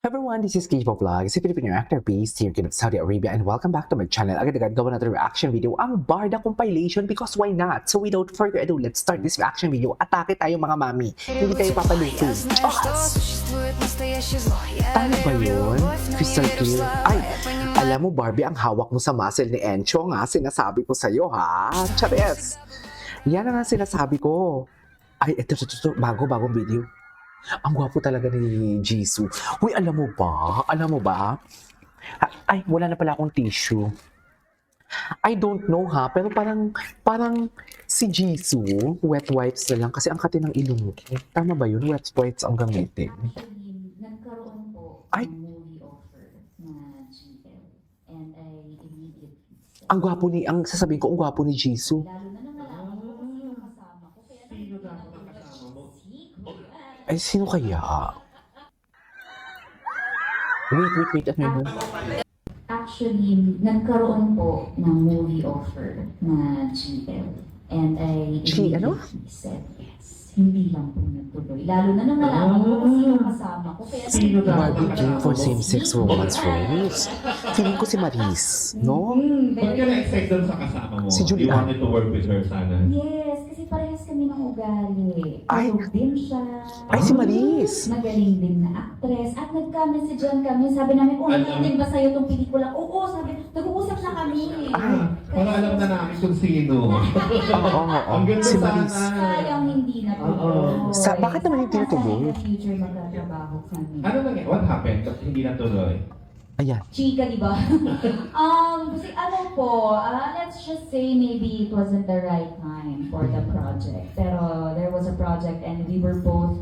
Everyone, this is Kipo Vlogs, a Filipino actor based here in Saudi Arabia, and welcome back to my channel. Agad-agad gawa natin reaction video, ang Barda compilation, because why not? So without further ado, let's start this reaction video. Atake tayo mga mami, hindi tayo papaluto. Ano ba yun? Crystal clear. Ay, alam mo Barbie, ang hawak mo sa muscle ni Encho nga, sinasabi ko sa'yo ha. Chares! Yan ang nga sinasabi ko. Ay, ito, bagong video. Ang gwapo talaga ni Jisoo. Uy, alam mo ba? Ay, wala na pala akong tissue. I don't know ha, pero parang si Jisoo, wet wipes na lang kasi ang kati ng ilong ko. Tama ba yun? Wet wipes ang gamitin. Actually, nagkaroon po Ay! ng movie offer na GL. And I immediately said, Ang gwapo ni, ang sasabihin ko, ang gwapo ni Jisoo. lalo na nang malaman ko kasi yung kasama ko. Kaya Sino dapat ang kasama mo? Ay, sino kaya? Wait, ano yun? Actually, nagkaroon po ng movie offer na GL. And I Ano? immediately said yes. Hindi lang po natuloy. Lalo na nang malaman ko kasi yung kasama ko. Kaya Sino dapat Barbie ang came kasama for mo? same-sex romance roles. Feeling ko si Maris, no? Ba't ka na-excite doon sa kasama mo? Si Julian. You wanted to work with her sana? Yes, kasi parehas kami ng ugali. Ay. Tulog din siya. Ay, si Maris! Magaling din na actress. At nagka-messagean kami. Sabi namin, natin ba sa'yo itong pelikula? Oo, sabi, nag-uusap na kami. Ay. Para alam na namin kung sino. Oo. Ang ganda Si sana. Maris. Sayang hindi na Oo. Bakit naman hindi natuloy? Sa future magkatrabaho kami. Ano nangyari? What happened? Kasi hindi natuloy. Ayan. Chika, di ba? Kasi ano po, let's just say maybe it wasn't the right time for the project. Pero there was a project and we were both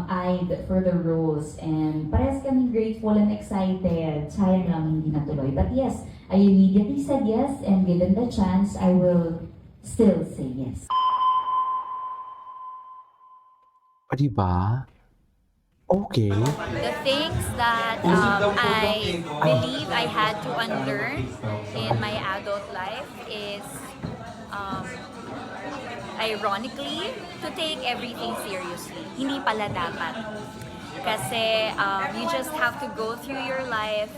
eyed for the roles. And parehas kami grateful and excited. Sayang lang hindi natuloy. But yes, I immediately said yes, and given the chance, I will still say yes. O, diba? Okay. The things that I believe I had to unlearn in my adult life is ironically to take everything seriously. Hindi pala dapat. Kasi you just have to go through your life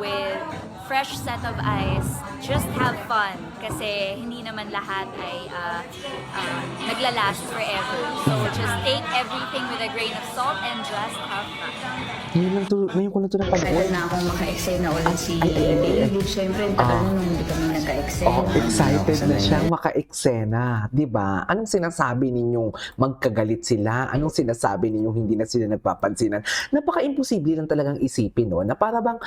with fresh set of eyes. Just have fun. Kasi hindi naman lahat ay naglalast forever. So just take everything with a grain of salt and just have fun. Ngayon ko na ito napanood. Tagal na akong maka-excel na ulit si David. Siyempre, ang tagal na nung hindi kami nagka-excel. Oh, excited na siyang maka-eksena, 'di ba? Anong sinasabi ninyong magkagalit sila? Anong sinasabi ninyong hindi na sila nagpapansinan? Napaka-imposible lang talagang isipin, no? Na para bang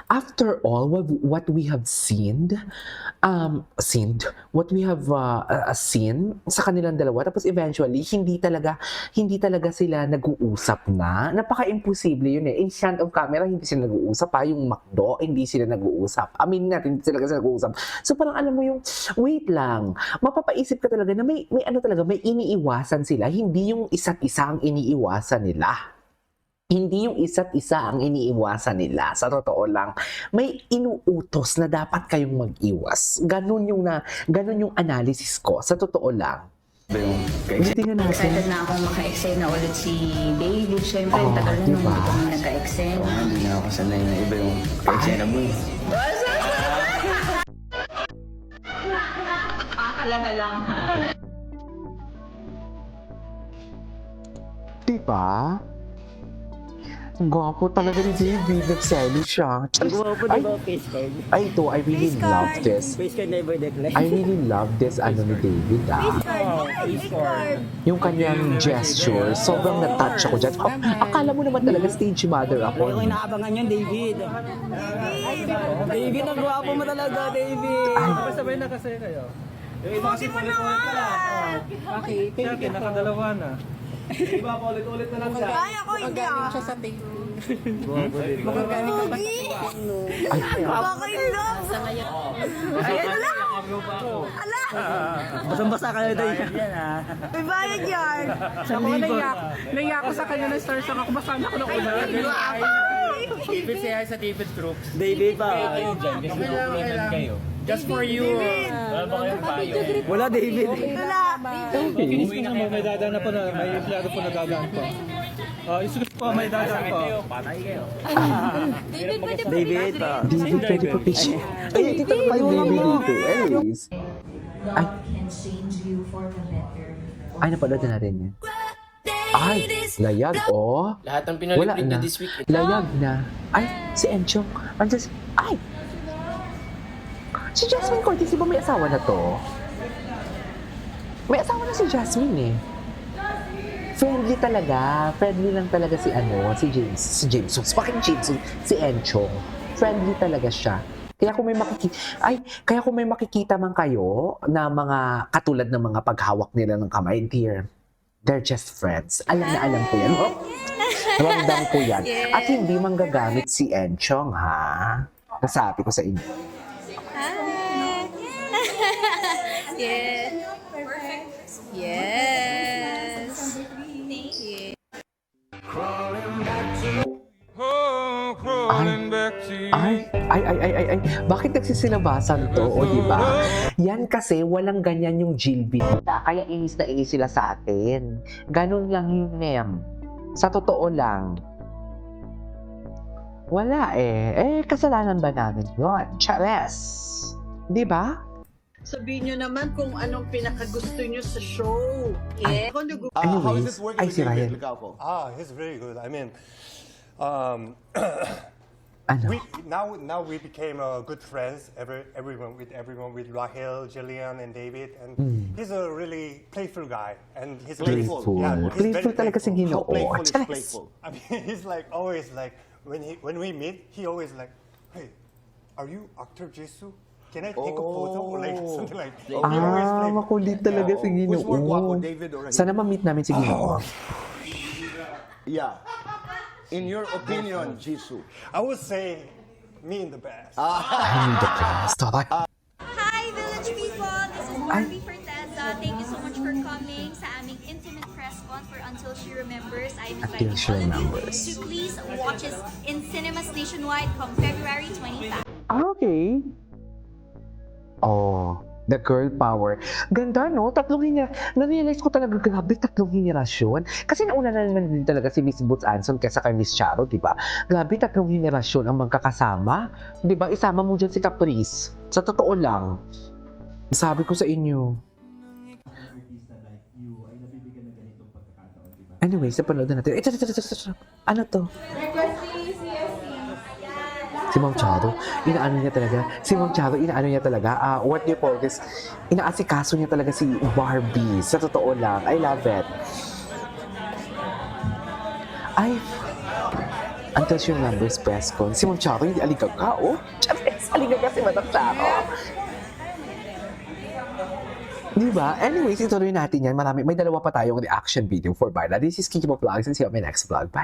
after all what we have seen sa kanilang dalawa, tapos eventually hindi talaga sila nag-uusap na. Napaka-imposible yun eh. In front of camera, hindi sila nag-uusap pa. Yung McDo, hindi sila nag-uusap. Aminin natin, hindi sila kasi nag-uusap. So parang alam mo yung, wait lang, mapapaisip ka talaga na may iniiwasan sila. Hindi yung isa't isa ang iniiwasan nila. Hindi yung isa't isa ang iniiwasan nila. Sa totoo lang, may inuutos na dapat kayong mag-iwas. Ganun yung analysis ko. Sa totoo lang. Tingnan natin. Excited na akong maka-excel na ulit si David. Siyempre, ang tagal na nung diba? hindi kami nagka-excel. Hindi na ako sanay na iba yung ka-eksena mo. Diba? Ang gwapo talaga ni David. Nagselo siya. Gwapo Ay, diba face card? ay, ito, I really love this. Face card never decline. I really love this ni David Face card. Yung kanyang gesture, sobrang na-touch ako dyan. Oh, akala mo naman talaga stage mother ako. Lagi ko inaabangan yun, David. David, ang gwapo mo talaga, David. Sabay na kasi kayo. Yung iba kasi ulit-ulit na lang. Bakit? Siya, pinakadalawa na. Iba pa ulit-ulit na lang siya. Ay, ako hindi ah. Siya sa table. Magagaling ka ba? Baka in love. Ayan na lang. Ala. Basang-basa ka na, David. May bayad yan. Ako naiyak ko sa kanya ng stars ako. Basama ko na una. David siya sa David Crooks. David pa. Kailangan kayo. Just for you. Wala ba kayong payo? Wala, David. Wala. Uwi na mo, may dadaan na po na, may empleyado po na dadaan po. Isus po, may dagan ko. Patay kayo. David, David, pwede pa picture. Ay, dito na tayo David dito. Anyways. Ay. Love can change you for the better. Ay, napanood na natin yan. Ay, layag, oh. Lahat ng Wala pinalipid na. na this week. Layag na. Ay, si Enchong. Andiyan si... Ay! Si Jasmine Cortez, di ba may asawa na to? May asawa na si Jasmine eh. Friendly talaga. Friendly lang talaga si si James. Si Jameson. Bakit Jameson? Si Enchong. Friendly talaga siya. Kaya kung may makikita man kayo na mga katulad ng mga paghawak nila ng kamay, they're just friends. Alam na alam ko yan. Oh, ramdam ko yan. At hindi manggagamit si Enchong, ha? Nasabi ko sa inyo. Yes. Yes. Ay. Bakit nagsisilabasan to? O, di ba? Yan kasi walang ganyan yung Jill Binita. Kaya inis na inis sila sa atin. Ganun lang yun, Ma'am. Sa totoo lang. Wala eh. Kasalanan ba namin yun? Chares. Di ba? Sabihin nyo naman kung anong pinakagusto nyo sa show. Yeah. Ako Anyways, how is it working ay, with si Ryan. David Licapo? He's very good. I mean, Ano? now we became good friends. Everyone with Rahel, Jillian, and David, and he's a really playful guy. And he's Playful. Yeah, he's Playful very talaga si playful. Ginoo. How playful is Chares. playful? I mean, he's like always like when we meet, he always like, hey, are you actor Jesus? Can I take a photo or like something like? He always like, Makulit talaga si Ginoo. Who's more guapo, David or Rahel? Sana ma-meet namin si Ginoo. Yeah. In your opinion, Jisoo. I would say me in the best. I need the best. Hi, Village people! This is Barbie Forteza. Thank you so much for coming sa aming intimate press con for Until She Remembers. I'm Until inviting She all of you Remembers. to please watch us in cinemas nationwide come February 25. Okay. Oh, the girl power. Ganda, no? Na-realize ko talaga, grabe, 3 henerasyon. Kasi nauna na naman din talaga si Miss Boots Anson kaysa kay Miss Charo, di ba? Grabe, 3 henerasyon ang magkakasama. Di ba? Isama mo dyan si Caprice. Sa totoo lang. Sabi ko sa inyo. Anyways, napanood na natin. Ito. Ano to? Si Ma'am Charo, inaano niya talaga. What do you call this? Inaasikaso niya talaga si Barbie. Sa totoo lang. I love it. Ay, Until She Remembers press con. Si Ma'am Charo, hindi aligaga, oh. Charis, aligaga si Madam Charo. Diba? Anyways, ituloy natin yan. May 2 pa tayong reaction video for Barla. This is Kiki Vlogs and see you on my next vlog. Bye!